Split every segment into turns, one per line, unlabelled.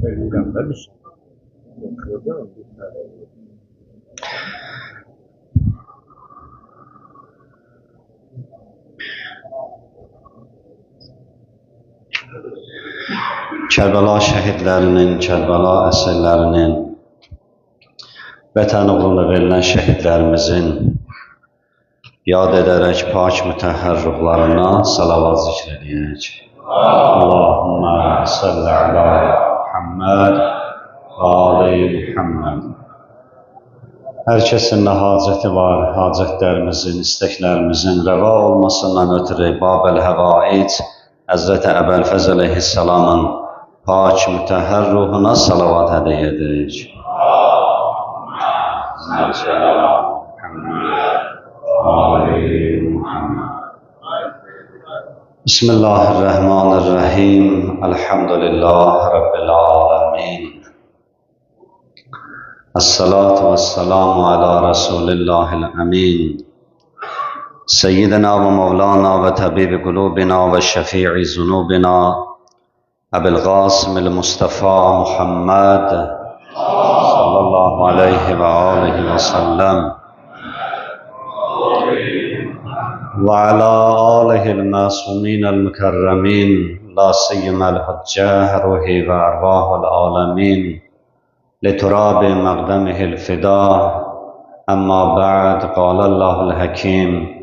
Peygamber misin?
Kərbəla şəhidlərinin, Kərbəla əsirlərinin, vətən uğrunda verilən şəhidlərimizin yad edərək pak mütəhhər ruhlarına salavat zikr edək. Allahümmə salli ala Muhammed və ali Muhammed. Hər kəsin nə hacəti var, hacətlərimizin, istəklərimizin rəva olmasından ötürü Babel Həvaic Həzrəti Əbəlfəz əleyhissalamın pak mütəhhər ruhuna salavat hədiyyə edək. Bismillahirrahmanirrahim. Elhamdülillah Rabbil alemin. As-salatu was-salamu ala Rasulillahil amin. Seyyidina ve Mevlana ve Tabibi kulubina ve Şefii zunubina Ebil Qasimil Mustafa Muhammed sallallahu aleyhi ve alihi ve sellem ve ala alihil masuminel mükerremin la siyyimel huccah ruhi ve arvahul alemin liturabi maqdamihil fida amma ba'd qalallahu l-hakim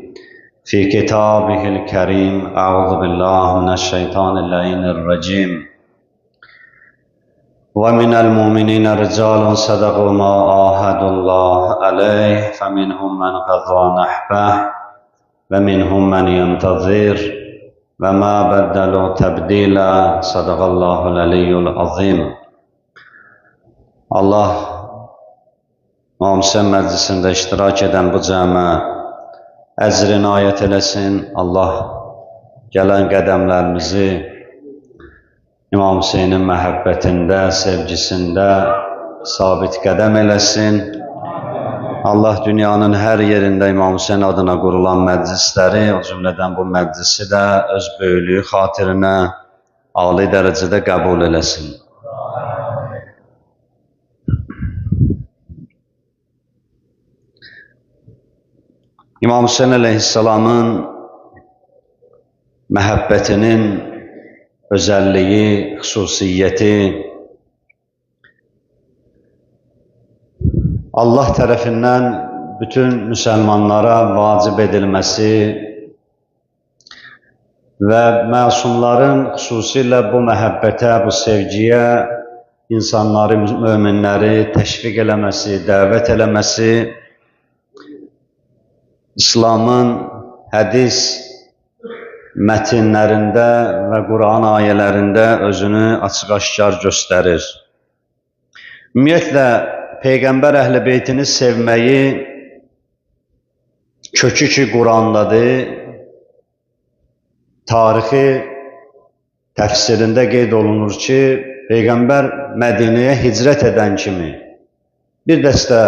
في كتابه الكريم أعوذ بالله من الشيطان اللعين الرجيم ومن المؤمنين رجال صدقوا ما عاهدوا الله عليه فمنهم من قضى نحبه ومنهم من ينتظر وما بدلوا تبديلا صدق الله العلي العظيم. Allah Muhammed məclisində iştirak edən bu cəmə əcr inayət eləsin. Allah gələn qədəmlərimizi İmam Hüseynin məhəbbətində, sevgisində sabit qədəm eləsin. Allah dünyanın hər yerində İmam Hüseyn adına qurulan məclisləri, o cümlədən bu məclisi də öz böyüklüyü xatirinə ali dərəcədə qəbul eləsin. İmam Hüseyin əleyhissalamın məhəbbətinin özəlliyi, xüsusiyyəti Allah tərəfindən bütün müsəlmanlara vacib edilməsi və məsumların xüsusilə bu məhəbbətə, bu sevgiyə insanları, möminləri təşviq eləməsi, dəvət eləməsi İslamın hədis mətinlərində və Quran ayələrində özünü açıq-aşkar göstərir. Ümumiyyətlə, Peyğəmbər əhl-i beytini sevməyi kökü ki Qurandadır, tarixi təfsirində qeyd olunur ki, Peyğəmbər Mədinəyə hicrət edən kimi bir dəstə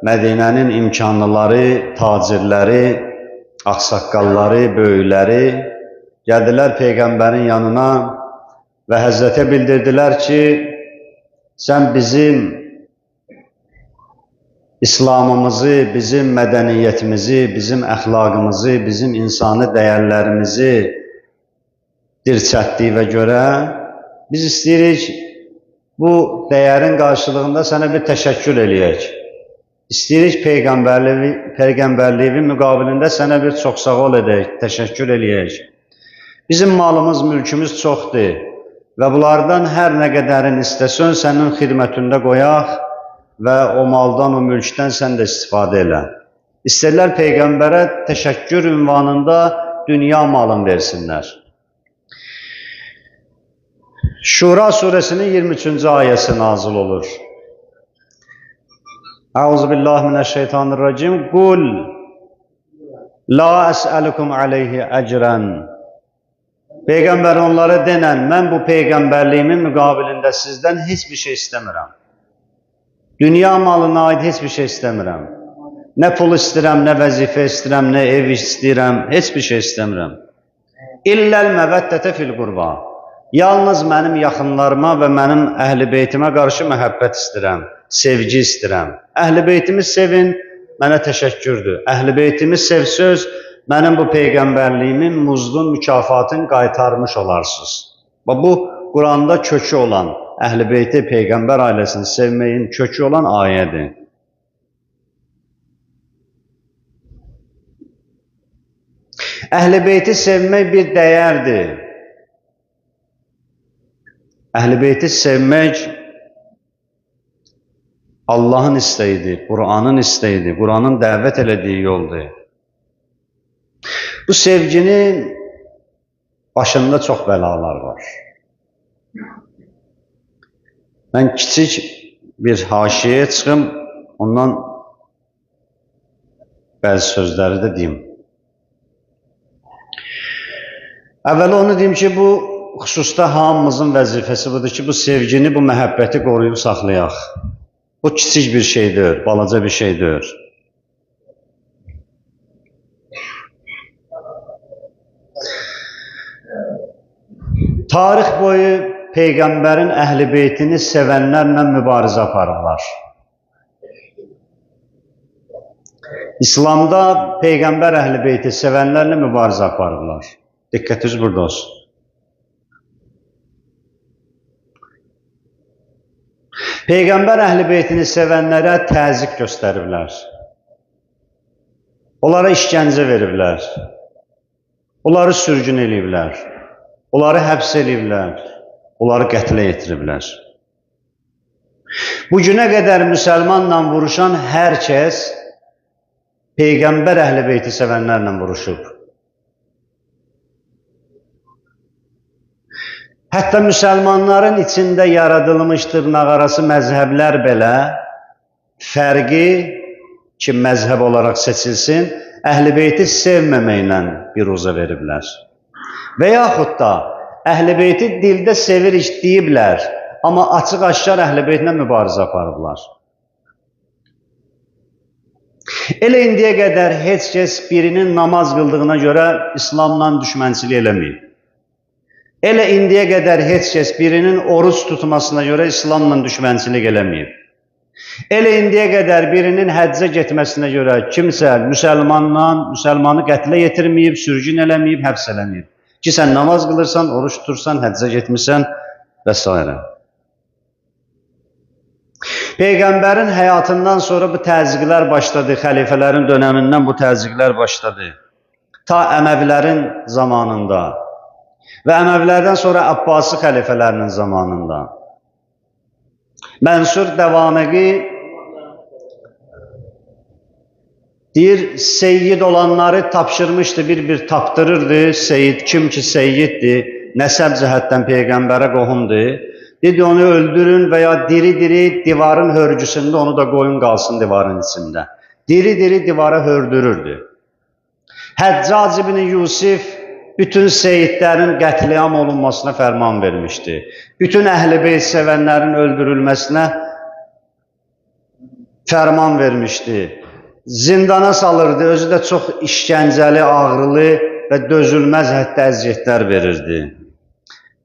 Mədinənin imkanlıları, tacirləri, ağsaqqalları, böyükləri gəldilər Peyğəmbərin yanına və Həzrətə bildirdilər ki, sən bizim İslamımızı, bizim mədəniyyətimizi, bizim əxlaqımızı, bizim insani dəyərlərimizi dirçətdiyinə görə biz istəyirik bu dəyərin qarşılığında sənə bir təşəkkür eləyək. İstəyirik Peyğəmbərliyi müqabilində sənə bir çox sağ ol edək, təşəkkür eləyək. Bizim malımız, mülkümüz çoxdur və bunlardan hər nə qədərin istəsən sənin xidmətində qoyaq və o maldan, o mülkdən sən də istifadə elə. İstəyirlər Peyğəmbərə təşəkkür ünvanında dünya malını versinlər. Şura suresinin 23. ayəsi nazil olur. Euzubillahimineşşeytanirracim. Kul la es'alukum aleyhi ecren. Peygamber onlara denən, mən bu peygamberliğimin müqabilində sizdən heç bir şey istəmirəm. Dünya malına aid heç bir şey istəmirəm. Nə pul istəyirəm, nə vəzifə istəyirəm, nə ev istəyirəm, heç bir şey istəmirəm. İlləl məvəddətə fil qurba. Yalnız mənim yaxınlarıma və mənim əhl-i beytimə qarşı məhəbbət istəyirəm, sevgi istəyirəm. Əhl-i beytimi sevin, mənə təşəkkürdür. Əhl-i beytimi sevsöz, mənim bu peyğəmbərliyimin muzlun mükafatını qaytarmış olarsınız. Bu, Quranda kökü olan, Əhl-i beyti, peyğəmbər ailəsini sevməyin kökü olan ayədir. Əhl-i beyti sevmək bir dəyərdir. Əhl-i beyti sevmək Allahın istəyidir, Qur'anın istəyidir, Qur'anın dəvət elədiyi yoldur. Bu sevginin başında çox bəlalar var. Mən kiçik bir haşiyəyə çıxım, ondan bəzi sözləri də deyim. Əvvəl onu deyim ki, bu xüsusda hamımızın vəzifəsi budur ki, bu sevgini, bu məhəbbəti qoruyub saxlayaq. Bu kiçik bir şeydir, balaca bir şeydir. Tarix boyu Peyğəmbərin əhl-i beytini sevənlərlə mübarizə aparırlar. İslamda Peyğəmbər əhl-i beyti sevənlərlə mübarizə aparırlar. Diqqətiniz burada olsun. Peyğəmbər əhl-i beytini sevənlərə təzyiq göstəriblər. Onlara işgəncə veriblər. Onları sürgün eləyiblər. Onları həbs eləyiblər. Onları qətlə yetiriblər. Bugünə qədər müsəlmanla vuruşan hər kəs Peyğəmbər əhl-i beyti sevənlərlə vuruşub. Hətta müsəlmanların içində yaradılmış dırnaqarası məzhəblər belə fərqi ki, məzhəb olaraq seçilsin, əhl-i beyti sevməməklə biruzə veriblər. Və yaxud da əhl-i beyti dildə sevirik deyiblər, amma açıq-aşkar əhl-i beytlə mübarizə aparıblar. Elə indiyə qədər heç kəs birinin namaz qıldığına görə İslamla düşmənçilik eləməyib. Elə indiyə qədər heç kəs birinin oruç tutmasına görə İslamla düşmənçilik eləməyib. Elə indiyə qədər birinin həccə getməsinə görə kimsə müsəlmanı qətlə yetirməyib, sürgün eləməyib, həbs eləməyib. Ki, sən namaz qılırsan, oruç tutursan, həccə getmirsən və s. Peyğəmbərin həyatından sonra bu təzyiqlər başladı, xəlifələrin dönəmindən bu təzyiqlər başladı. Ta Əməvilərin zamanında və Əməvilərdən sonra Abbasi xəlifələrinin zamanında. Mənsur Dəvaməqi deyir, seyyid olanları tapşırmışdı, bir tapdırırdı. Seyyid kim ki seyyiddir, nəsəb cəhətdən Peyğəmbərə qohumdur. Dedi, onu öldürün və ya diri-diri divarın hörgüsündə onu da qoyun qalsın divarın içində. Diri-diri divara hördürürdü. Həccac ibn Yusif bütün seyyidlərin qətliam olunmasına fərman vermişdi. Bütün əhl-i beyt sevənlərin öldürülməsinə fərman vermişdi. Zindana salırdı, özü də çox işgəncəli, ağrılı və dözülməz həddə əziyyətlər verirdi.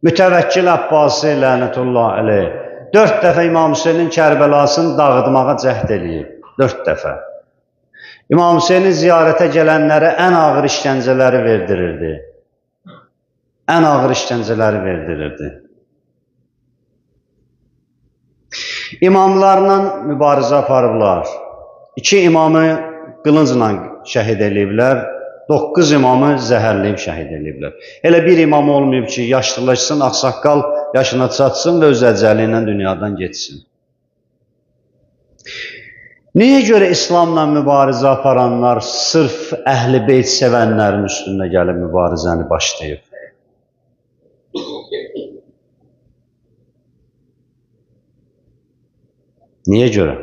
Mütəvəkkil Abbasi lənətullah əleyh 4 dəfə İmam Hüseynin Kərbəlasını dağıtmağa cəhd eləyib. 4 dəfə. İmam Hüseynin ziyarətə gələnlərə ən ağır işgəncələri verdirirdi. Ən ağır işgəncələri verdirirdi. İmamlarla mübarizə aparıblar. 2 imamı qılıncla şəhid eləyiblər, 9 imamı zəhərləyib şəhid eləyiblər. Elə bir imam olmayıb ki, yaşlılaşsın, ağsaqqal yaşına çatsın və öz əcəli ilə dünyadan geçsin. Niyə görə İslamla mübarizə aparanlar sırf əhl-i beyt sevənlərin üstündə gəlib mübarizəni başlayıb? Niyə görə?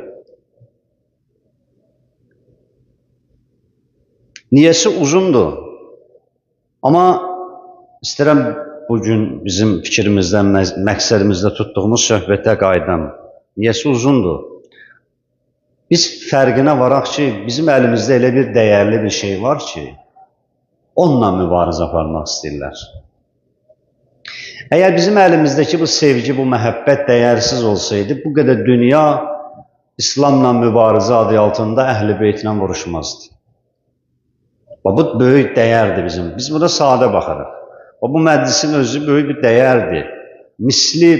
Niyəsi uzundur. Amma istəyirəm bugün bizim fikrimizdən, məqsədimizdə tutduğumuz söhbətə qaydam. Niyəsi uzundur. Biz fərqinə varaq ki, bizim əlimizdə elə bir dəyərli bir şey var ki, onunla mübarizə aparmaq istəyirlər. Eğer bizim elimizdeki bu sevgi, bu məhəbbət dəyərsiz olsaydı, bu kadar dünya İslamla mübarizə adı altında Əhl-i Beytlə vuruşmazdı. Bu böyük dəyərdir bizim. Biz burada sadə baxırıq. Bu məclisin özü böyük bir dəyərdir. Misli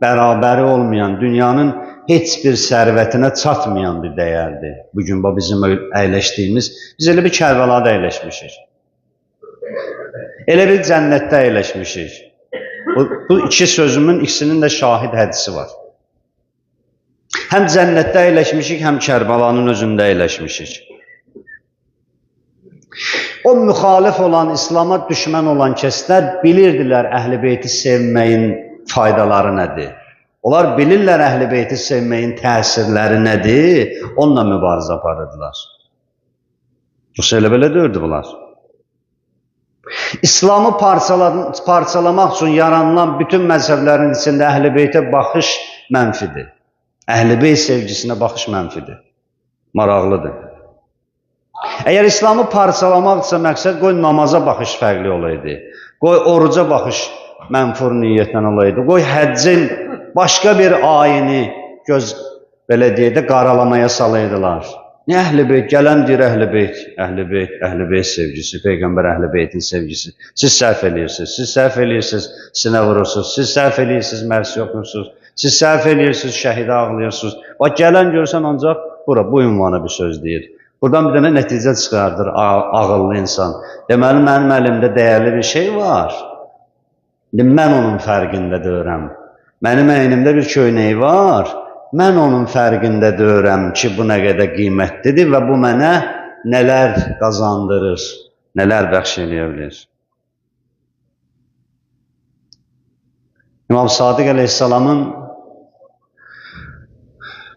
bərabəri olmayan, dünyanın heç bir sərvətinə çatmayan bir dəyərdir. Bugün bizim əyləşdiyimiz, biz elə bir Kərbəlada əyləşmişik. Elə bir cənnətdə əyləşmişik. Bu iki sözümün ikisinin də şahid hədisi var. Həm cənnətdə əyləşmişik, həm Kərbəlanın özündə əyləşmişik. O müxalif olan, İslama düşmən olan kəslər bilirdilər Əhl-i Beyti sevməyin faydaları nədir. Onlar bilirlər Əhl-i Beyti sevməyin təsirləri nədir, onunla mübarizə aparırdılar. Yoxsa elə belə deyirdi bunlar. İslamı parçalamaq üçün yaranılan bütün məzhəblərin içində Əhl-i Beytə baxış mənfidir. Əhl-i Beyt sevgisinə baxış mənfidir. Maraqlıdır. Əgər İslamı parçalamaqdırsa məqsəd, qoy namaza baxış fərqli olaydı. Qoy oruca baxış mənfur niyyətlə olaydı. Qoy həccin başqa bir ayini belə deyək də qaralamaya salaydılar. Nə Əhl-i Beyt? Gələn deyir Əhl-i Beyt, Əhl-i Beyt, Əhl-i Beyt sevgisi, Peyğəmbər Əhl-i Beytin sevgisi. Siz səhv eləyirsiniz, siz səhv eləyirsiniz, sinə vurursunuz, siz səhv eləyirsiniz, mərsi oxuyursunuz, siz səhv eləyirsiniz, şəhidə ağlayırsınız. Bax, gələn görsən ancaq bu ünvana bir söz deyir. Buradan bir dənə nəticə çıxardır ağıllı insan. Deməli, mənim əlimdə dəyərli bir şey var. Mən onun fərqində deyirəm. Mənim əynimdə bir köynək var. Mən onun fərqində deyirəm ki, bu nə qədər qiymətlidir və bu mənə nələr qazandırır, nələr bəxş eləyə bilir. İmam Sadiq əleyhissalamın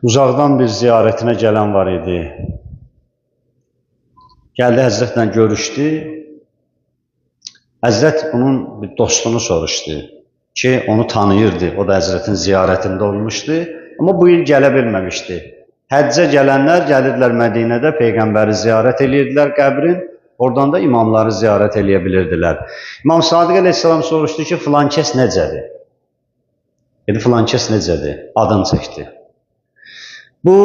uzaqdan bir ziyarətinə gələn var idi. Gəldi Həzrətlə görüşdü. Həzrət onun bir dostunu soruşdu ki, onu tanıyırdı. O da Həzrətin ziyarətində olmuşdu. Amma bu il gələ bilməmişdi. Həccə gələnlər gəlirlər Mədinədə Peyğəmbəri ziyarət edirdilər qəbrin. Oradan da imamları ziyarət eləyə bilirdilər. İmam Sadiq əleyhissalam soruşdu ki, filan kəs necədir? Dedi, filan kəs necədir? Adını çəkdi. Bu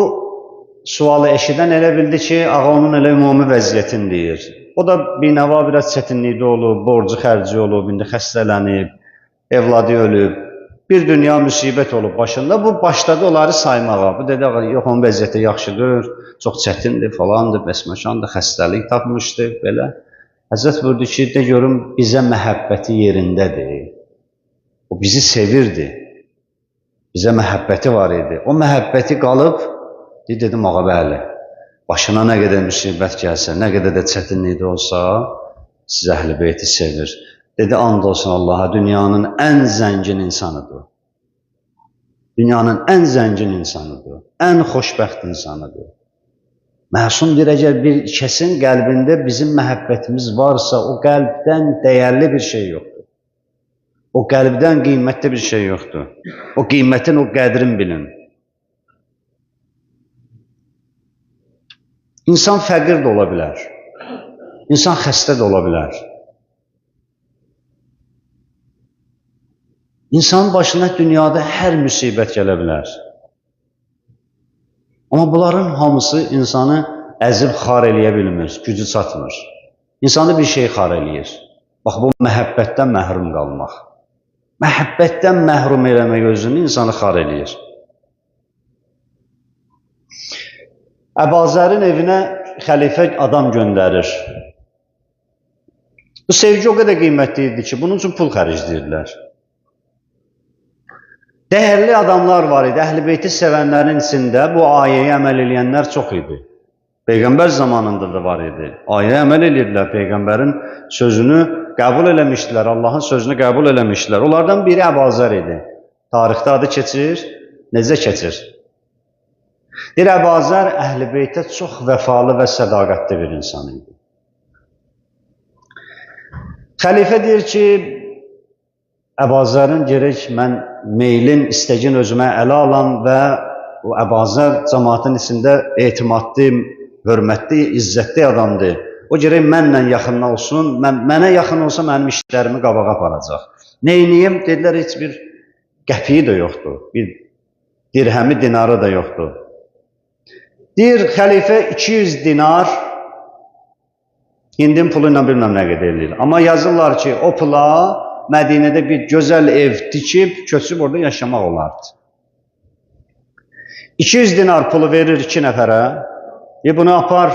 sualı eşidən elə bildi ki, ağa onun elə ümumi vəziyyətini deyir. O da bir nəva biraz çətinlikdə olub, borcu xərci olub, indi xəstələnib, evladı ölüb, bir dünya müsibət olub başında. Bu başladı onları saymağa. Bu dedi, ağa, yox, onun vəziyyəti yaxşıdır, çox çətindir, falandır, bəsməşandır, xəstəlik tapmışdır, belə. Həzrət buyurdu ki, de görüm, bizə məhəbbəti yerindədir. O bizi sevirdi, bizə məhəbbəti var idi. O məhəbbəti qalıb, dedim, ağa, bəli, başına nə qədər müsibət gəlsə, nə qədər də çətinlikdə olsa, siz Əhl-i Beyti sevir. Dedi, and olsun Allaha, dünyanın ən zəngin insanıdır. Dünyanın ən zəngin insanıdır, ən xoşbəxt insanıdır. Məsum deyir, əgər bir kəsin qəlbində bizim məhəbbətimiz varsa, o qəlbdən dəyərli bir şey yoxdur. O qəlbdən qiymətli bir şey yoxdur. O qiymətin, o qədrin bilin. İnsan fəqir də ola bilər. İnsan xəstə də ola bilər. İnsanın başına dünyada hər müsibət gələ bilər. Amma bunların hamısı insanı əzib xar eləyə bilmir, gücü çatmır. İnsanı bir şey xar eləyir. Bax, bu məhəbbətdən məhrum qalmaq. Məhəbbətdən məhrum eləmək özünü insanı xar eləyir. Əbazərin evinə xəlifə adam göndərir. Bu sevgi o qədər qiymətli idi ki, bunun üçün pul xərcləyirdilər. Dəyərli adamlar var idi. Əhl-i Beyti sevənlərin içində bu ayəyə əməl edənlər çox idi. Peyğəmbər zamanında da var idi. Ayəyə əməl edirdilər. Peyğəmbərin sözünü qəbul eləmişdilər. Allahın sözünü qəbul eləmişdilər. Onlardan biri Əbazər idi. Tarixdə adı keçir. Necə keçir? Deyir, Əbazər Əhl-i Beytə çox vəfalı və sədaqətli bir insan idi. Xəlifə deyir ki, Əbazərin gerək mən meylin, istəgin özümə ələ alam və o Əbazər cəmaatın içində etimadlı, hörmətli, izzətli adamdır. O gerək mənlə yaxın olsun, mənə yaxın olsa mənim işlərimi qabağa aparacaq. Neyniyim? Dedilər, heç bir qəpiyi də yoxdur. Bir dirhəmi, dinarı da yoxdur. Deyir, xəlifə 200 dinar hindin pulu ilə bilməm nə qədər eləyir. Amma yazırlar ki, o pula Mədinədə bir gözəl ev tikib, köçüb orada yaşamaq olardı. 200 dinar pulu verir 2 nəfərə. Bunu apar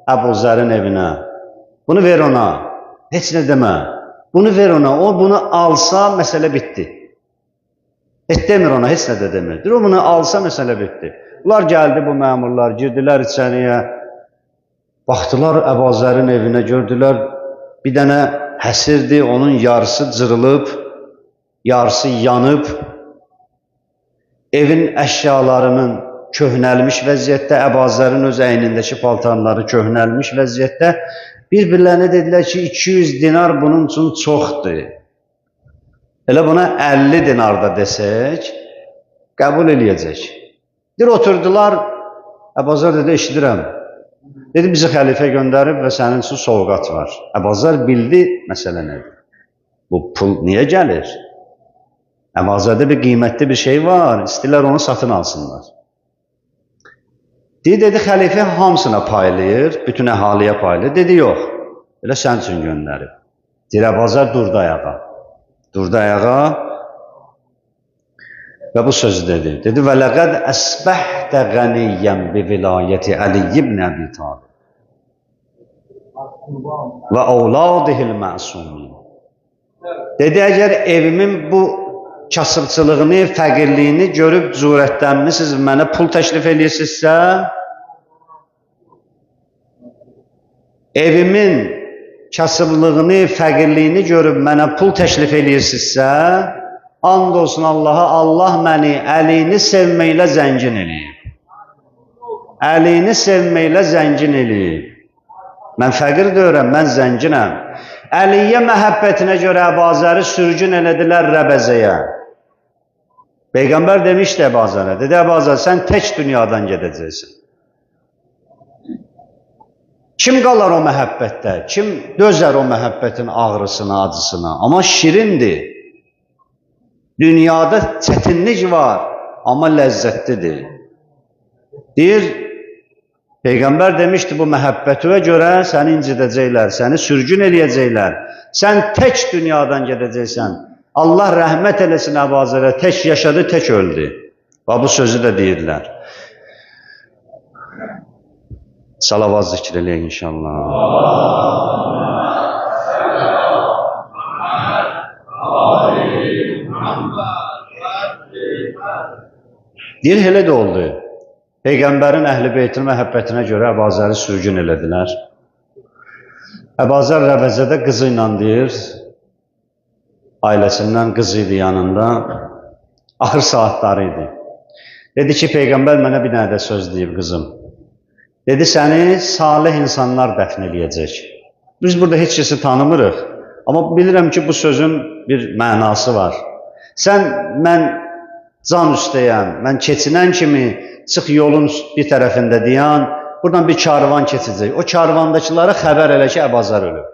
Əbu Zərin evinə. Bunu ver ona. Heç nə demə. Bunu ver ona. O bunu alsa məsələ bitdi. Heç demir ona, heç nə də demir. O bunu alsa məsələ bitdi. Bunlar gəldi, bu məmurlar, girdilər içəriyə. Baxdılar Əbu Zərin evinə, gördülər bir dənə həsirdir, onun yarısı cırılıb, yarısı yanıb. Evin əşyalarının köhnəlmiş vəziyyətdə, Əbu Zərin öz əynindəki paltarları köhnəlmiş vəziyyətdə. Bir-birlərinə dedilər ki, 200 dinar bunun üçün çoxdur. Elə buna 50 dinar da desək, qəbul eləyəcək. Bir oturdular, Əbu Zər dedi, eşidirəm. Dedi, bizi xəlifə göndərib və sənin üçün sovqat var. Əbu Zər bildi məsələ nədir? Bu pul niyə gəlir? Əbu Zərdə bir qiymətli bir şey var, istəyirlər onu satın alsınlar. Dedi, xəlifə hamısına paylayır, bütün əhaliyə paylayır. Dedi, yox, elə sən üçün göndərib. Deyir, Əbu Zər durdu ayağa. Durdu ayağa və bu sözü dedi. Dedi, və ləqəd əsbəhtə qəniyyən bi vilayəti Əli ibn Əbi Talib və avladihil məsumin. Dedi, əgər evimin bu kasıbçılığını, fəqirliyini görüb cürətlənmisiniz, mənə pul təklif edirsinizsə, evimin kasıblığını, fəqirliyini görüb mənə pul təklif edirsinizsə, and olsun Allaha, Allah məni əlini sevməklə zəngin eləyib. Əlini sevməklə zəngin eləyib. Mən fəqir deyirəm, mən zənginəm. Əliyyə məhəbbətinə görə Əbu Zəri sürgün elədilər Rəbəzəyə. Peyğəmbər demişdi Əbu Zərə, dedi, Əbu Zər, sən tək dünyadan gedəcəksən. Kim qalar o məhəbbətdə? Kim dözər o məhəbbətin ağrısına, acısına? Amma şirindir. Dünyada çətinlik var, amma ləzzətlidir. Deyir, Peyğəmbər demişdi, bu məhəbbətinə görə səni incidəcəklər, səni sürgün eləyəcəklər. Sən tək dünyadan gedəcəksən. Allah rəhmət eləsin Əbu Zərə, tək yaşadı, tək öldü. Və bu sözü də deyirlər. Salavat zikr eləyək inşallah. Deyir, elə də oldu. Peyğəmbərin əhl-i beytin məhəbbətinə görə Əbu Zəri sürgün elədilər. Əbu Zər Rəbəzədə qızı ilə deyir, ailəsindən qızı idi yanında, axır saatları idi. Dedi ki, Peyğəmbər mənə bir dənə də söz deyib qızım. Dedi, səni salih insanlar dəfn eləyəcək. Biz burada heç kəsi tanımırıq, amma bilirəm ki, bu sözün bir mənası var. Sən, mən can üstəyəm, mən keçinən kimi çıx yolun bir tərəfində deyən, buradan bir karvan keçəcək. O karvandakılara xəbər elə ki, Əbu Zər ölüb.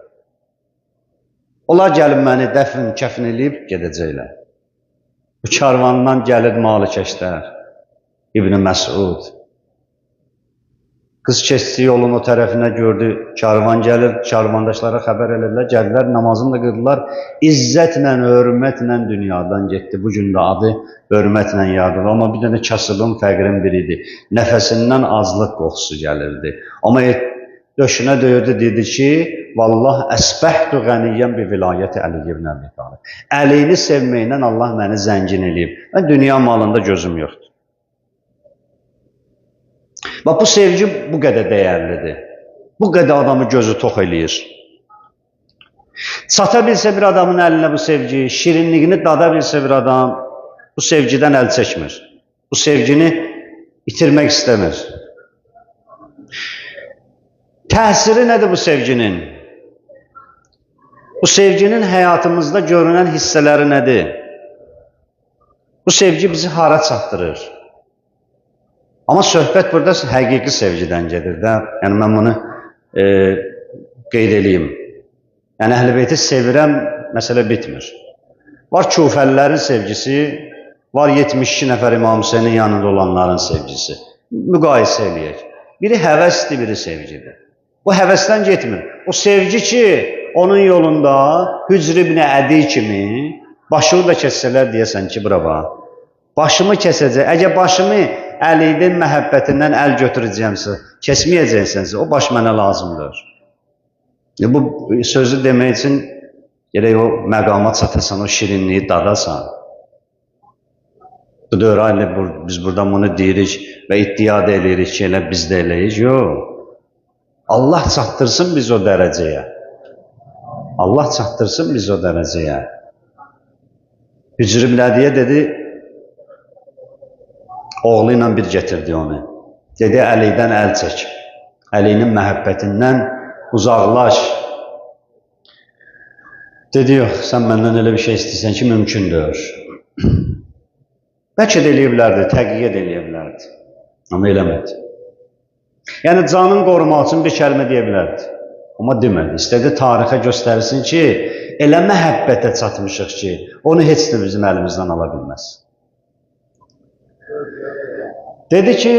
Onlar gəlib məni dəfn, kəfn eləyib gedəcəklər. Bu karvandan gəlir Malikəşlər, İbn Məsud. Qız keçdi yolun o tərəfinə gördü, karvan gəlir, karvandaşlara xəbər elədilər, gəldilər, namazını da qıldılar, izzətlə, hörmətlə dünyadan getdi. Bu gün də adı hörmətlə yadılır. Amma bir dənə kasıbın, fəqirin biridir. Nəfəsindən azlıq qoxusu gəlirdi. Amma döşünə döyürdü, dedi ki, vallah əsbəhtu qəniyyən bi vilayəti Əli ibn Əbi Talib. Əlini sevməklə Allah məni zəngin eləyib. Mən dünya malında gözüm yoxdur. Bax, bu sevgi bu qədər dəyərlidir. Bu qədər adamı gözü tox eləyir. Çata bilsə bir adamın əlinə bu sevgi, şirinliğini dada bilsə bir adam, bu sevgidən əl çəkmir. Bu sevgini itirmək istəmir. Təsiri nədir bu sevginin? Bu sevginin həyatımızda görünən hissələri nədir? Bu sevgi bizi hara çatdırır? Amma söhbət burada həqiqi sevgidən gedir də. Yəni, mən bunu qeyd edeyim. Yəni, Əhl-i Beyti sevirəm, məsələ bitmir. Var Kufəlilərin sevgisi, var 72 nəfər İmam Hüseynin yanında olanların sevgisi. Müqayisə eləyək. Biri həvəsdir, biri sevgidir. Bu həvəsdən getmir. O sevgi ki, onun yolunda Hücr ibn Ədi kimi başını da kəssələr deyəsən ki, bura bax. Başımı kəsəcək. Əgər başımı Əlinin məhəbbətindən əl götürəcəmsə, kəsməyəcəksənsə, o baş mənə lazımdır. Bu sözü demək üçün gerək o məqama çatasan, o şirinliyi dadasan. Bu dövr aylı biz buradan bunu deyirik və iddia da eləyirik ki, elə biz də eləyirik. Yox. Allah çatdırsın biz o dərəcəyə. Allah çatdırsın biz o dərəcəyə. Hücr ibn Ədiyə dedi, oğlu ilə bir getirdi onu. Dedi, Əlidən əl çək. Əlinin məhəbbətindən uzaqlaş. Dedi, yox, sən məndən elə bir şey istəyirsən ki, mümkündür. Bəlkə də eləyə bilərdi, təqiqət eləyə bilərdi. Amma eləmədi. Yəni, canın qorumaq üçün bir kəlmə deyə bilərdi. Amma demədi. İstədi tarixə göstərsin ki, elə məhəbbətə çatmışıq ki, onu heç də bizim əlimizdən ala bilməz. Dedi ki,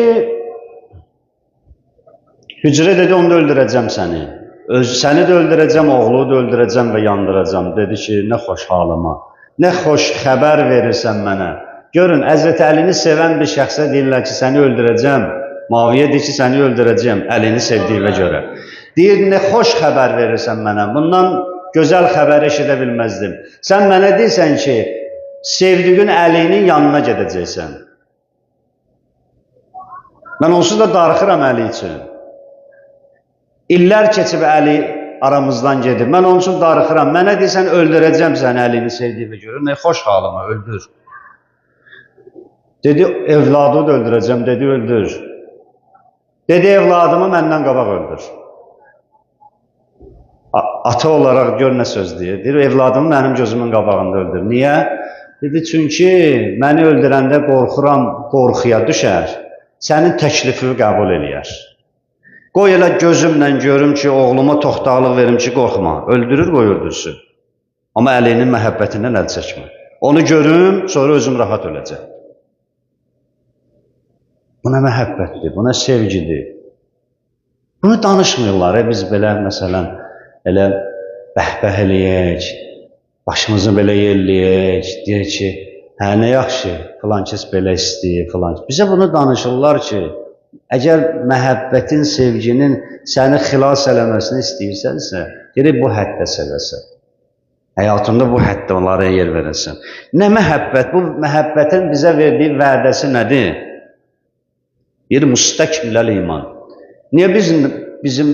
Hücrə dedi, onu da öldürəcəm səni. Səni də öldürəcəm, oğlu da öldürəcəm və yandıracam. Dedi ki, nə xoş halıma, nə xoş xəbər verirsən mənə. Görün, Həzrəti Əlini sevən bir şəxsə deyirlər ki, səni öldürəcəm. Maviyə deyir ki, səni öldürəcəm, Əlini sevdiyinə görə. Deyir, nə xoş xəbər verirsən mənə. Bundan gözəl xəbər eşidə bilməzdim. Sən mənə deyirsən ki, sevdiğin Əlinin yanına gedəcəksən. Mən onsuz da darıxıram Əli üçün. İllər keçib Əli aramızdan gedib. Mən onun üçün darıxıram. Mənə deyirsən, öldürəcəm səni Əlini sevdiyinə görə. Nə xoş halıma, öldür. Dedi, evladını da öldürəcəm, dedi, öldür. Dedi, evladımı məndən qabaq öldür. Ata olaraq gör nə söz deyir. Deyir, evladımı mənim gözümün qabağında öldür. Niyə? Dedi, çünki məni öldürəndə qorxuram, qorxuya düşər. Sənin təklifini qəbul eləyər. Qoy elə gözümlə görüm ki, oğluma toxtaqlıq verim ki, qorxma. Öldürür, qoy öldürsün. Amma Əlinin məhəbbətindən əl çəkmə. Onu görüm, sonra özüm rahat öləcəm. Buna məhəbbətdir, buna sevgidir. Bunu danışmıyorlar. Biz belə, məsələn, elə bəhbəh eləyək, başımızı belə yerləyək, deyək ki, hə, nə yaxşı, filan kəs belə istəyir, filan kəs. Bizə bunu danışırlar ki, əgər məhəbbətin, sevginin səni xilas eləməsini istəyirsənsə, gerək bu həddə sevəsən. Həyatında bu həddə onlara yer verəsən. Nə məhəbbət? Bu məhəbbətin bizə verdiyi vədəsi nədir? Bir müstəkmiləl iman. Niyə bizim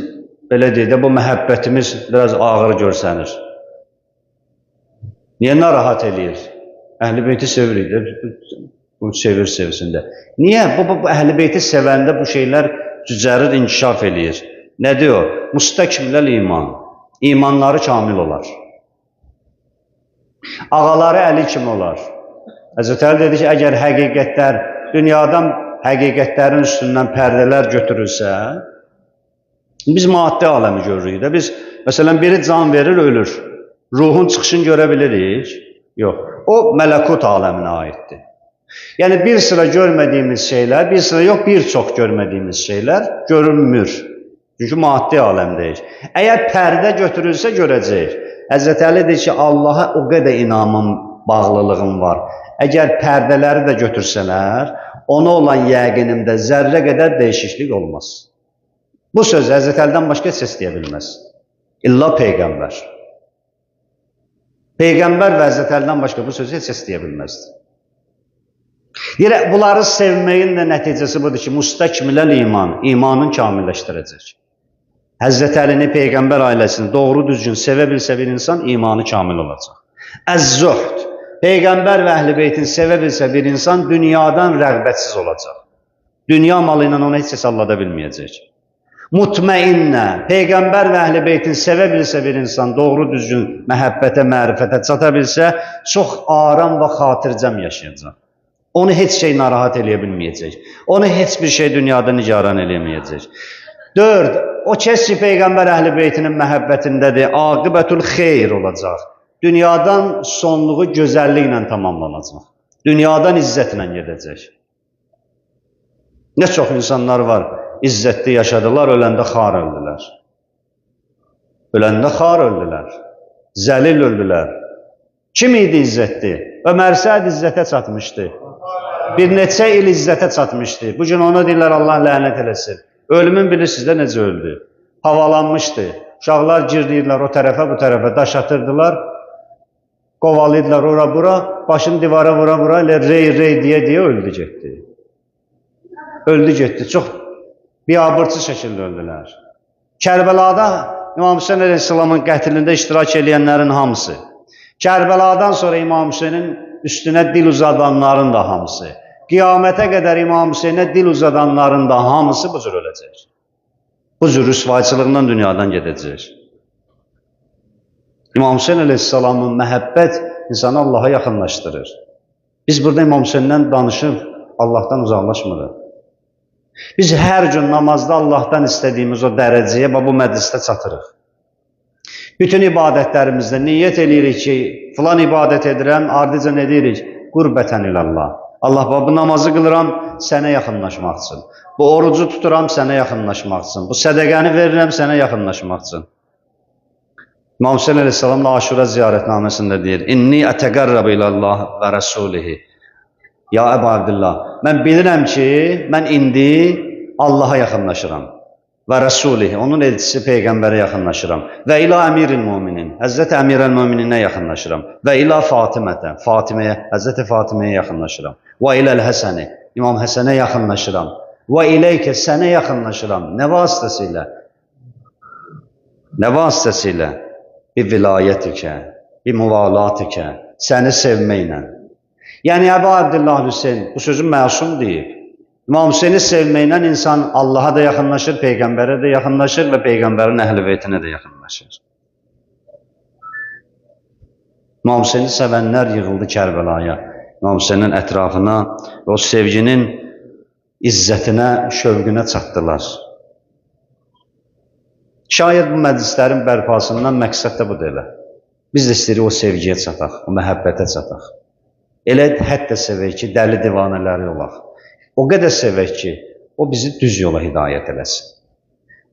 belə deyək də bu məhəbbətimiz biraz ağır görsənir? Niyə narahat eləyir? Əhl-i beyti sevirik, bu sevsin də. Niyə? Bu Əhl-i beyti sevəndə bu şeylər cücərir, inkişaf eləyir. Nədir o? Müstəkmiləl iman. İmanları kamil olar. Ağaları Əli kimi olar. Həzrət Əli dedi ki, əgər həqiqətlər dünyadan həqiqətlərin üstündən pərdələr götürülsə, biz maddi aləmi görürük də. Biz, məsələn, biri can verir, ölür. Ruhun çıxışını görə bilirik. Yox, o mələkut aləminə aiddir. Yəni, bir sıra görmədiyimiz şeylər, bir sıra yox, bir çox görmədiyimiz şeylər görünmür. Çünki maddi aləmdəyik. Əgər pərdə götürülsə, görəcəyik. Həzrət Əli deyir ki, Allaha o qədər inamım, bağlılığım var. Əgər pərdələri də götürsələr, ona olan yəqinimdə zərrə qədər dəyişiklik olmaz. Bu söz Həzrət Əlidən başqa heç deyə bilməz. İlla Peyğəmbər. Peyğəmbər və Həzrət Əlidən başqa bu sözü heç deyə bilməzdir. Yerə bunları sevməyin də nəticəsi budur ki, müstəkmiləl iman, imanın kamilləşdirəcək. Həzrət Əlini, Peyğəmbər ailəsini doğru düzgün sevə bilsə bir insan, imanı kamil olacaq. Əz-zuhd. Peyğəmbər və Əhl-i Beytin sevə bilsə bir insan dünyadan rəğbətsiz olacaq. Dünya malı ilə onu heç hesallada bilməyəcək. Mutmainnə, Peyğəmbər və Əhl-i Beytin sevə bilsə bir insan doğru düzgün məhəbbətə, mərifətə çata bilsə, çox aram və xatircəm yaşayacaq. Onu heç şey narahat eləyə bilməyəcək. Onu heç bir şey dünyada nigaran eləməyəcək. 4. O kəs ki, Peyğəmbər Əhl-i Beytinin məhəbbətindədir, aqibətül xeyr olacaq. dünyadan sonluğu gözəlliklə tamamlanacaq. Dünyadan izzətlə gedəcək. Nə çox insanlar var, izzətli yaşadılar, öləndə xar öldülər. Öləndə xar öldülər, zəlil öldülər. Kim idi izzətli? Ömər Səd izzətə çatmışdı. Bir neçə il izzətə çatmışdı. Bugün ona deyirlər, Allah lənət eləsin. Ölümün bilirsiniz də necə öldü? Havalanmışdı. Uşaqlar girdiyirlər o tərəfə, bu tərəfə, daş atırdılar. Qovalıydılar ora-bura, başını divara vura-vura, elə rey deyə öldü getdi. Öldü getdi. Çox biabırçı şəkildə öldülər. Kərbəlada İmam Hüseyin Əleyhisselamın qətlində iştirak edənlərin hamısı, Kərbəladan sonra İmam Hüseynin üstünə dil uzadanların da hamısı, qiyamətə qədər İmam Hüseynə dil uzadanların da hamısı bu cür öləcək. Bu cür rüsvayçılığından dünyadan gedəcək. İmam Hüseyin Əleyhisselamın məhəbbət insanı Allaha yaxınlaşdırır. Biz burada İmam Hüseyndən danışıb Allahdan uzaqlaşmırıq. Biz hər gün namazda Allahdan istədiyimiz o dərəcəyə bu məclisdə çatırıq. Bütün ibadətlərimizdə niyyət edirik ki, filan ibadət edirəm, ardıca nə deyirik? Qurbətən ilallah. Allah, bu namazı qılıram, sənə yaxınlaşmaq üçün. Bu orucu tuturam, sənə yaxınlaşmaq üçün. Bu sədəqəni verirəm, sənə yaxınlaşmaq üçün. İmam Hüseyin Əleyhisselamla Aşura ziyarətnaməsində deyir, İnni ətəqərrəb ilallah və rəsulihi. Ya Əbu Abdillah, mən bilirəm ki, mən indi Allaha yaxınlaşıram və rəsulihi, onun elçisi Peyğəmbərə yaxınlaşıram və ilə əmiril müminin, Həzrəti Əmirəl mümininə yaxınlaşıram və ilə Fatimətə, Həzrəti Fatiməyə yaxınlaşıram və iləl Həsəni, İmam Həsənə yaxınlaşıram və iləykə sənə yaxınlaşıram. Nə vasitəsilə? Nə vasitəsilə? Bir vilayətikə, bir müvalatikə, səni sevməklə. Yəni Əbu Abdillah Hüseyin bu sözü məsum deyib. İmam Hüseyni sevməklə insan Allaha da yaxınlaşır, Peyğəmbərə də yaxınlaşır və Peyğəmbərin əhl-i beytinə də yaxınlaşır. İmam Hüseyni sevənlər yığıldı Kərbəlaya, İmam Hüseynin ətrafına, o sevginin izzətinə, şövqünə çatdılar. Şayət bu məclislərin bərpasından məqsəd də budur elə. Biz də istəyirik o sevgiyə çataq, o məhəbbətə çataq. Elə hətta sevək ki, dəli divanələri olaq. O qədər sevək ki, o bizi düz yola hidayət eləsin.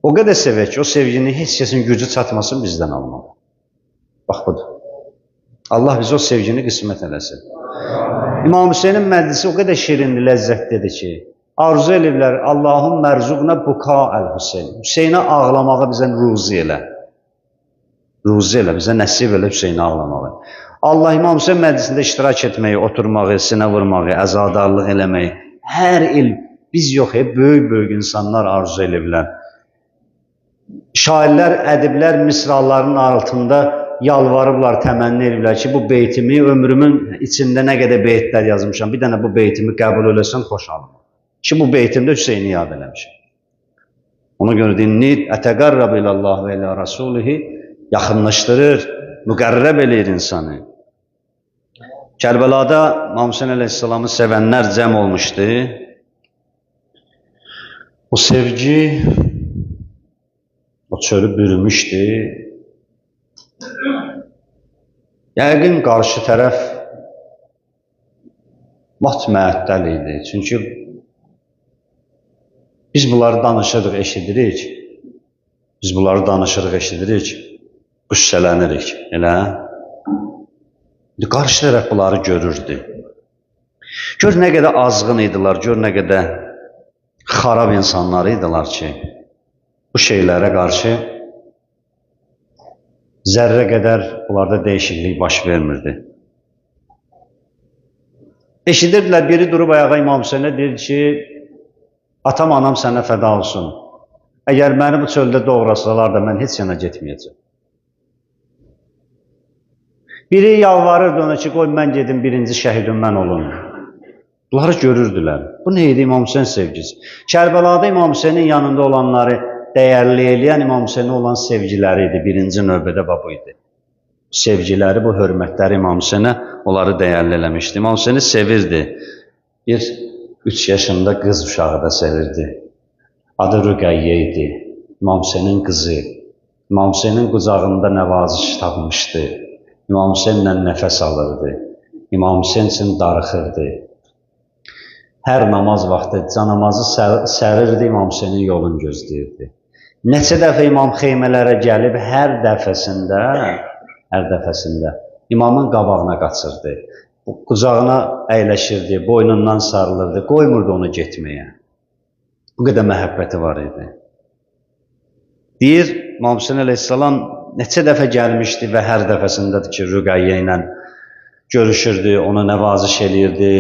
O qədər sevək ki, o sevginin heç kəsin gücü çatmasın bizdən almalı. Bax budur. Allah bizə o sevgini qismət eləsin. İmam Hüseynin məclisi o qədər şirinli, ləzzətlidir ki, arzu eləyirlər, Allahum mərzuqna buka əl-Hüseyin. Hüseynə ağlamağı bizə ruzi elə. Ruzi elə, bizə nəsib elə Hüseynə ağlamağı. Allah İmam Hüseyin məclisində iştirak etməyi, oturmağı, sinə vurmağı, əzadarlıq eləməyi, hər il biz yox, böyük insanlar arzu eləyirlər. Şairlər, ədiblər misraların altında yalvarıblar, təmənni edirlər ki, bu beytimi ömrümün içində nə qədər beytlər yazmışam, bir dənə bu beytimi qəbul eləsən xoşalım. Ki, bu beytimdə Hüseyni yad eləmişəm. Ona görə dinləyir, ətəqərrəb ilallah və ilə rasulihi, yaxınlaşdırır, müqərrəb eləyir insanı. Kərbəlada İmam Hüseyin Əleyhisselamı sevənlər cəm olmuşdu. O sevgi o çölü bürümüşdü. Yəqin qarşı tərəf mat məəttəl idi. Çünki biz bunları danışırıq, eşidirik. Biz bunları danışırıq, eşidirik. Qüssələnirik, elə. Qarşı tərəf bunları görürdü. Gör nə qədər azğın idilər, gör nə qədər xarab insanlar idilər ki, bu şeylərə qarşı zərrə qədər bunlarda dəyişiklik baş vermirdi. Eşidirdilər, biri durub ayağa İmam Hüseynə deyir ki, atam, anam sənə fəda olsun. Əgər məni bu çöldə doğrasalar da mən heç yana getməyəcəm. Biri yalvarırdı ona ki, qoy mən gedim, birinci şəhidim mən olun. Bunları görürdülər. Bu nə idi İmam Hüseyin sevgisi? Kərbəlada İmam Hüseynin yanında olanları dəyərli eləyən İmam Hüseyinə olan sevgiləri idi. Birinci növbədə bu idi. Sevgiləri, bu hörmətləri İmam Hüseyinə onları dəyərli eləmişdi. İmam Hüseyini sevirdi. Bir 3 yaşında qız uşağı da sevirdi. Adı Rüqəyyə idi. İmam Hüseynin qızı. İmam Hüseynin qucağında nəvaziş tapmışdı. İmam Hüseynlə nəfəs alırdı. İmam Hüseyn üçün darıxırdı. Hər namaz vaxtı canamazı sərirdi, İmam Hüseynin yolunu gözləyirdi. Neçə dəfə imam xeymələrə gəlib, hər dəfəsində imamın qabağına qaçırdı. Qucağına əyləşirdi, boynundan sarılırdı, qoymurdu onu getməyə. Bu qədər məhəbbəti var idi. Deyir, İmam Hüseyin əleyhissalam neçə dəfə gəlmişdi və hər dəfəsindədir ki, Rüqəyyə ilə görüşürdü, ona nəvaziş eləyirdi,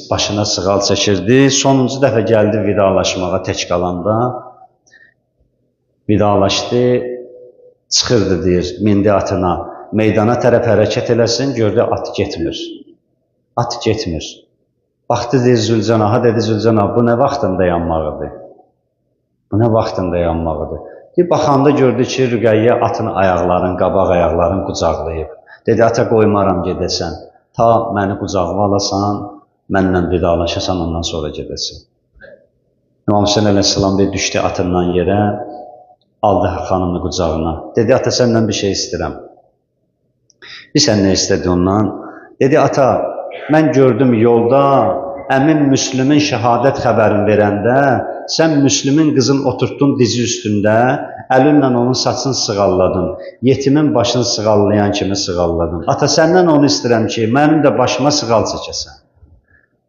başına sığal çəkirdi. Sonuncu dəfə gəldi vidalaşmağa tək qalanda. Vidalaşdı, çıxırdı deyir, mindi atına. Meydana tərəf hərəkət eləsin, gördü at getmir. At getmir. Baxdı deyir Zülcənaha, dedi Zülcənah, bu nə vaxtında yanmağıdır? Bu nə vaxtında yanmağıdır? Bir baxanda gördü ki, Rüqəyyə atın ayaqlarını, qabaq ayaqlarını qucaqlayıb. Dedi, ata qoymaram gedəsən. Ta məni qucağıma alasan, mənlə vidalaşasan, ondan sonra gedəsən. İmam Hüseyin əleyhissalam düşdü atından yerə, aldı xanımını qucağına. Dedi, ata səndən bir şey istəyirəm. Sən nə istədi ondan? Dedi, ata, mən gördüm yolda, əmin Müslümün şəhadət xəbərini verəndə, sən Müslümün qızın oturtdun dizi üstündə, əlinlə onun saçını sığalladın, yetimin başını sığallayan kimi sığalladın. Ata, səndən onu istəyirəm ki, mənim də başıma sığal çəkəsən.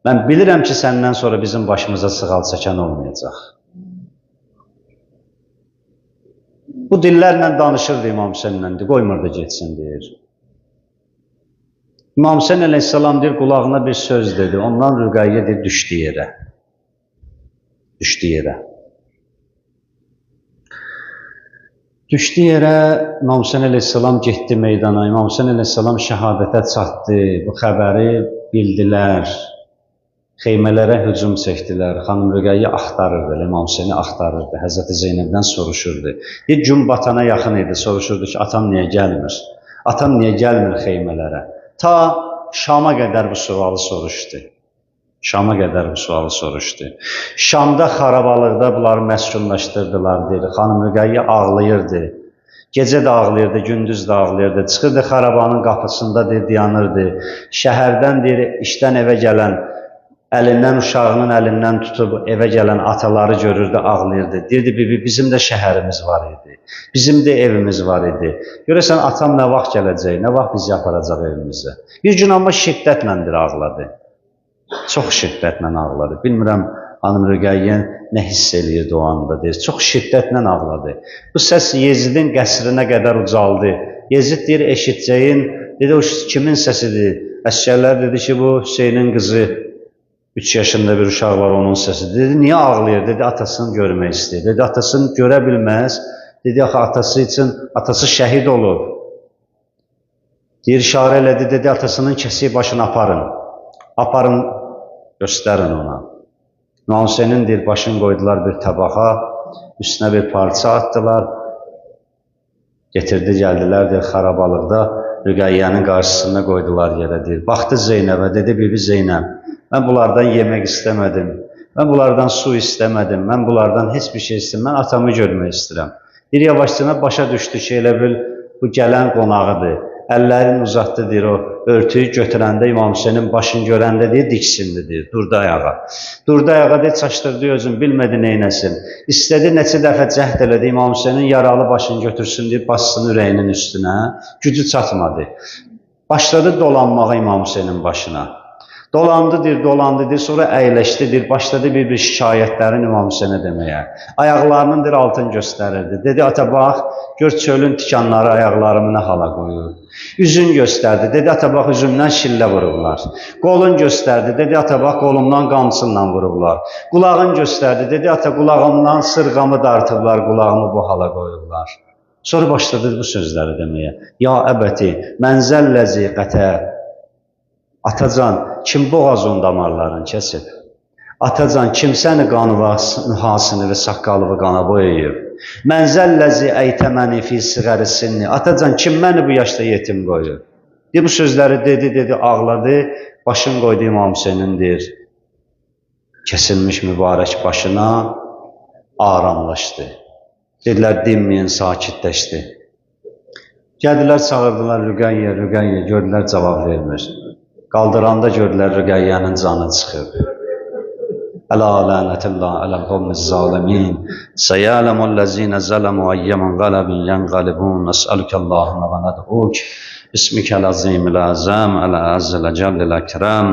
Mən bilirəm ki, səndən sonra bizim başımıza sığal çəkən olmayacaq. Bu dillərlə danışırdı İmam Hüseyinlə, qoymurdu getsin, deyir. İmam Hüseyin əleyhissalam deyir, qulağına bir söz dedi. Ondan Rüqəyyə deyir, düşdü yerə. Düşdü yerə. Düşdü yerə, İmam Hüseyin əleyhissalam getdi meydana. İmam Hüseyin əleyhissalam şəhadətə çatdı. Bu xəbəri bildilər. Xeymələrə hücum çəkdilər. Xanım Rüqəyyə axtarırdı, İmam Hüseyini axtarırdı. Həzrəti Zeynəbdən soruşurdu. Bir gün batana yaxın idi, soruşurdu ki, atam niyə gəlmir? Atam niyə gəlmir xeymələrə? Ta Şam'a qədər bu sualı soruşdu. Şam'a qədər bu sualı soruşdu. Şam'da xarabalıqda bunları məskunlaşdırdılar, deyir. Xanım Rüqəyyə ağlayırdı. Gecə də ağlayırdı, gündüz də ağlayırdı. Çıxırdı xarabanın qapısında, deyir, dayanırdı. Şəhərdən, deyir, işdən evə gələn, əlindən, uşağının əlindən tutub evə gələn ataları görürdü, ağlayırdı. Deyirdi, bibi, bizim də şəhərimiz var idi. Bizim də evimiz var idi. Görəsən, atam nə vaxt gələcək, nə vaxt bizi aparacaq evimizə. Bir gün amma şiddətləndir ağladı. Çox şiddətlə ağladı. Bilmirəm, Xanım Rüqəyyə nə hiss eləyirdi o anda, deyir. Çox şiddətlə ağladı. Bu səs Yezidin qəsrinə qədər ucaldı. Yezid deyir, eşitcəyin, dedi, o kimin səsidir? Əsgərlər dedi ki, bu Hüseynin qızı, 3 yaşında bir uşaq var, onun səsi. Dedi, niyə ağlayır? Dedi, atasını görmək istəyir. Dedi, atasını görə bilməz. Dedi, axı atası üçün, atası şəhid olub. Deyir, işarə elədi, dedi, atasının kəsiyi başını aparın. Aparın, göstərin ona. İmam Hüseynin deyir, başını qoydular bir tabağa, üstünə bir parça atdılar. Getirdi, gəldilər, deyir, xarabalıqda Rüqəyyənin qarşısında qoydular yerə, deyir. Baxdı Zeynəbə, dedi, bibi Zeynəb, mən bunlardan yemək istəmədim, mən bunlardan su istəmədim, mən bunlardan heç bir şey istəmədim, mən atamı görmək istəyirəm. Bir yavaşcana başa düşdü ki, elə bil bu gələn qonağıdır. Əllərini uzatdı, deyir, o örtüyü götürəndə İmam Hüseynin başını görəndə, deyir, diksindi, deyir, durdu ayağa. Durdu ayağa, deyir, çaşdırdı özün, bilmədi neynəsin. İstədi, neçə dəfə cəhd elədi, İmam Hüseynin yaralı başını götürsün, deyir, bassın ürəyinin üstünə, gücü çatmadı. Başladı dolanmağa İmam Hüseynin başına. Dolandı, deyir, sonra əyləşdi, deyir, başladı bir şikayətlərin İmam Hüseynə deməyə. Ayaqlarının, deyir, altını göstərirdi. Dedi, ata, bax, gör çölün tikanları ayaqlarımı nə hala qoyur. Üzün göstərdi, dedi, ata, bax, üzümdən şillə vurublar. Qolun göstərdi, dedi, ata, bax, qolumdan qamçınla vurublar. Qulağın göstərdi, dedi, ata, qulağımdan sırğamı dartıblar, qulağımı bu hala qoyurlar. Sonra başladı bu sözləri deməyə. Ya əbəti, mənzəlləzi qətə. Atacan, kim boğazın damarlarını kəsib? Atacan, kim səni qanıvasını və saqqalıvı qana boyayıb? Mənzəlləzi əytəməni fi siğəri sinni. Atacan, kim məni bu yaşda yetim qoyur? Bu sözləri dedi, ağladı, başını qoydu İmam Hüseynin, deyir, kəsilmiş mübarək başına aramlaşdı. Dedilər, dinməyin, sakitləşdi. Gəldilər, çağırdılar Rüqəyyə, Rüqəyyə, gördülər cavab vermir. Qaldıranda gördülər Rüqəyyənin canı çıxıb. Əla lənətullah aləl qavmiz zalimin. Səyələmullezine zələmu ayyəmun qalabin yənqalibun. Nəsəlükəllahümə və nəd'uk. Bismikəl azimil əzəm, əl-əzzəl cəllil əkrəm.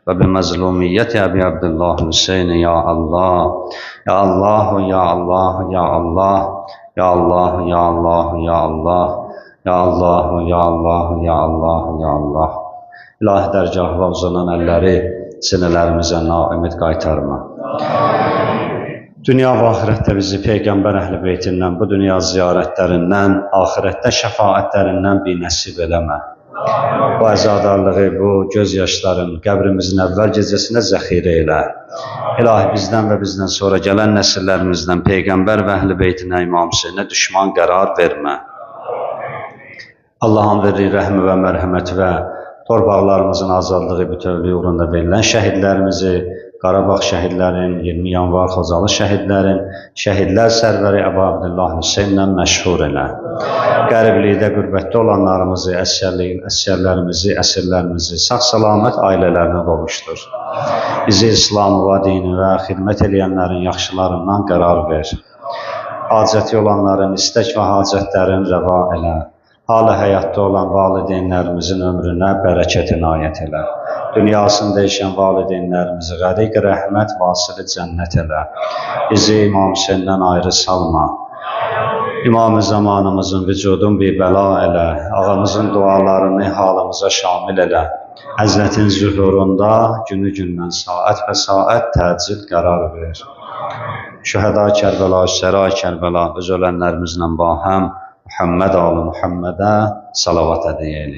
Və bimezlumiyyəti Əbi Abdullah Hüseyni, ya Allah. Ya Allah, ya Allah, ya Allah. Ya Allah, ya Allah, ya Allah. Ya Allah, ya Allah, ya Allah, ya Allah. İlahi dərgahına uzanan əlləri sinələrimizə naümid qaytarma. Dünya və axirətdə bizi Peyğəmbər əhl-i beytindən, bu dünya ziyarətlərindən, axirətdə şəfaətlərindən bir nəsib eləmə. Bu əzadarlığı, bu göz yaşların qəbrimizin əvvəl gecəsində zəxirə elə. İlahi bizdən və bizdən sonra gələn nəsillərimizdən Peyğəmbər və əhl-i beytinə, İmam Hüseynə düşman qərar vermə. Allah'ın verdiği rəhmi və mərhəmət və torpaqlarımızın azadlığı bütövlüyü uğrunda verilən şəhidlərimizi, Qarabağ şəhidlərin, 20 yanvar Xocalı şəhidlərin, şəhidlər sərvəri Əbu Abdullah Hüseynlə məşhur elə. Qəriblikdə, qürbətdə olanlarımızı, əsgərlərimizi, əsirlərimizi sağ-salamat ailələrinə qovuşdur. Bizi İslamı və dini və xidmət edənlərin yaxşılarından qərar ver. Hacəti olanların istək və hacətlərin rəva elə. Hala həyatda olan valideynlərimizin ömrünə bərəkət inayət elə. Dünyasını dəyişən valideynlərimizi qəriq rəhmət vasili cənnət elə. Bizi İmam Hüseyndən ayrı salma. İmam-ı zamanımızın vücudun bir bəla elə. Ağamızın dualarını halımıza şamil elə. Həzrətin zühurunda günü-gündən saat və saat təcil qərar ver. Şühəda Kərbəla, Şəra Kərbəla, öz ölənlərimizlə bahəm Muhammed alı Muhammedə salavat edəyək.